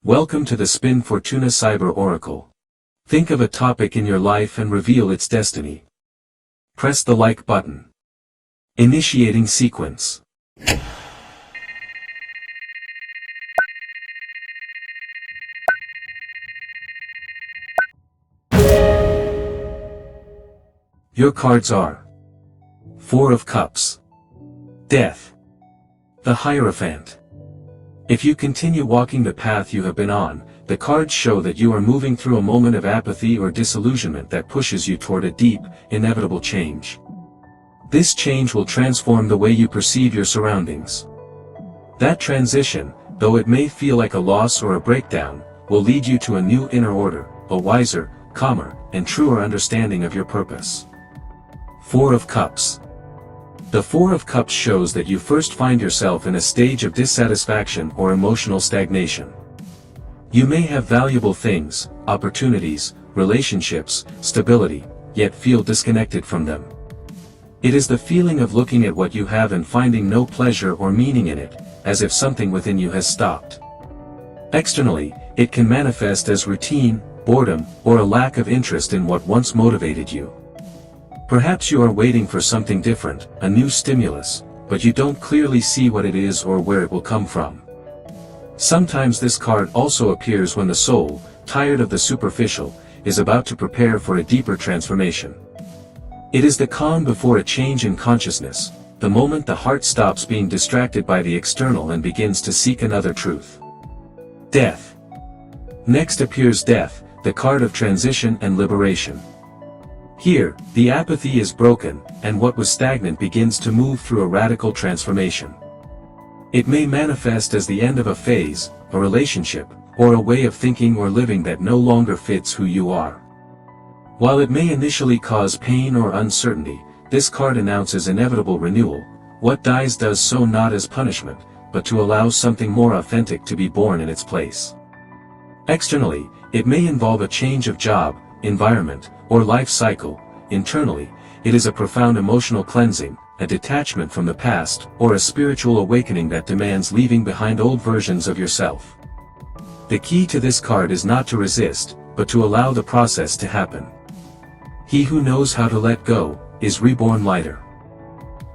Welcome to the GiraFortuna Cyber Oracle. Think of a topic in your life and reveal its destiny. Press the like button. Initiating sequence. Your cards are Four of Cups, Death, the Hierophant. If you continue walking the path you have been on, the cards show that you are moving through a moment of apathy or disillusionment that pushes you toward a deep, inevitable change. This change will transform the way you perceive your surroundings. That transition, though it may feel like a loss or a breakdown, will lead you to a new inner order, a wiser, calmer, and truer understanding of your purpose. Four of Cups. The Four of Cups shows that you first find yourself in a stage of dissatisfaction or emotional stagnation. You may have valuable things, opportunities, relationships, stability, yet feel disconnected from them. It is the feeling of looking at what you have and finding no pleasure or meaning in it, as if something within you has stopped. Externally, it can manifest as routine, boredom, or a lack of interest in what once motivated you. Perhaps you are waiting for something different, a new stimulus, but you don't clearly see what it is or where it will come from. Sometimes this card also appears when the soul, tired of the superficial, is about to prepare for a deeper transformation. It is the calm before a change in consciousness, the moment the heart stops being distracted by the external and begins to seek another truth. Death. Next appears Death, the card of transition and liberation. Here, the apathy is broken, and what was stagnant begins to move through a radical transformation. It may manifest as the end of a phase, a relationship, or a way of thinking or living that no longer fits who you are. While it may initially cause pain or uncertainty, this card announces inevitable renewal. What dies does so not as punishment, but to allow something more authentic to be born in its place. Externally, it may involve a change of job, environment, or life cycle. Internally, it is a profound emotional cleansing, a detachment from the past, or a spiritual awakening that demands leaving behind old versions of yourself. The key to this card is not to resist, but to allow the process to happen. He who knows how to let go, is reborn lighter.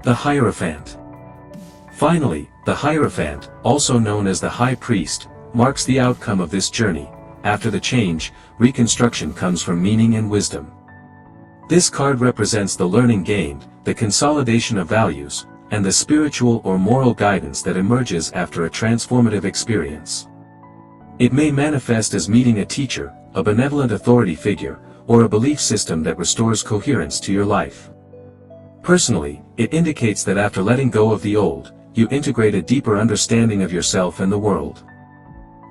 The Hierophant. Finally, the Hierophant, also known as the High Priest, marks the outcome of this journey. After the change, reconstruction comes from meaning and wisdom. This card represents the learning gained, the consolidation of values, and the spiritual or moral guidance that emerges after a transformative experience. It may manifest as meeting a teacher, a benevolent authority figure, or a belief system that restores coherence to your life. Personally, it indicates that after letting go of the old, you integrate a deeper understanding of yourself and the world.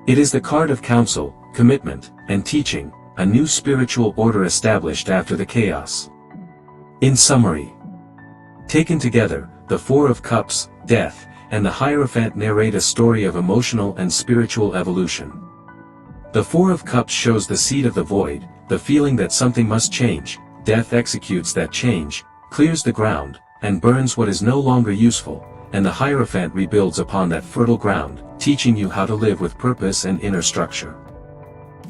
It is the card of counsel, commitment, and teaching, a new spiritual order established after the chaos. In summary, taken together, the Four of Cups, Death, and the Hierophant narrate a story of emotional and spiritual evolution. The Four of Cups shows the seed of the void, the feeling that something must change. Death executes that change, clears the ground, and burns what is no longer useful, and the Hierophant rebuilds upon that fertile ground, teaching you how to live with purpose and inner structure.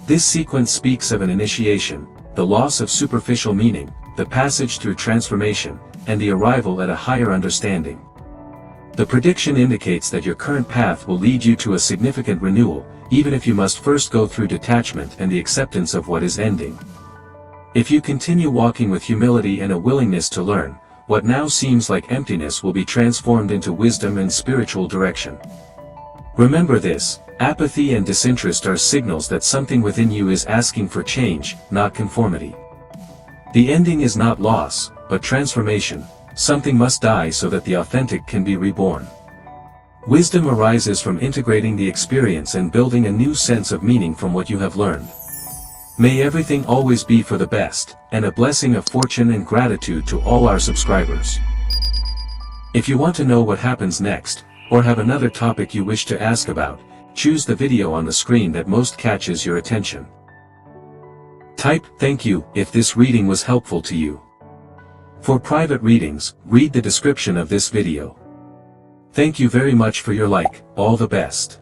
This sequence speaks of an initiation, the loss of superficial meaning, the passage through transformation, and the arrival at a higher understanding. The prediction indicates that your current path will lead you to a significant renewal, even if you must first go through detachment and the acceptance of what is ending. If you continue walking with humility and a willingness to learn, what now seems like emptiness will be transformed into wisdom and spiritual direction. Remember this, apathy and disinterest are signals that something within you is asking for change, not conformity. The ending is not loss, but transformation. Something must die so that the authentic can be reborn. Wisdom arises from integrating the experience and building a new sense of meaning from what you have learned. May everything always be for the best, and a blessing of fortune and gratitude to all our subscribers. If you want to know what happens next, or have another topic you wish to ask about, choose the video on the screen that most catches your attention. Type "Thank you" if this reading was helpful to you. For private readings, read the description of this video. Thank you very much for your like. All the best.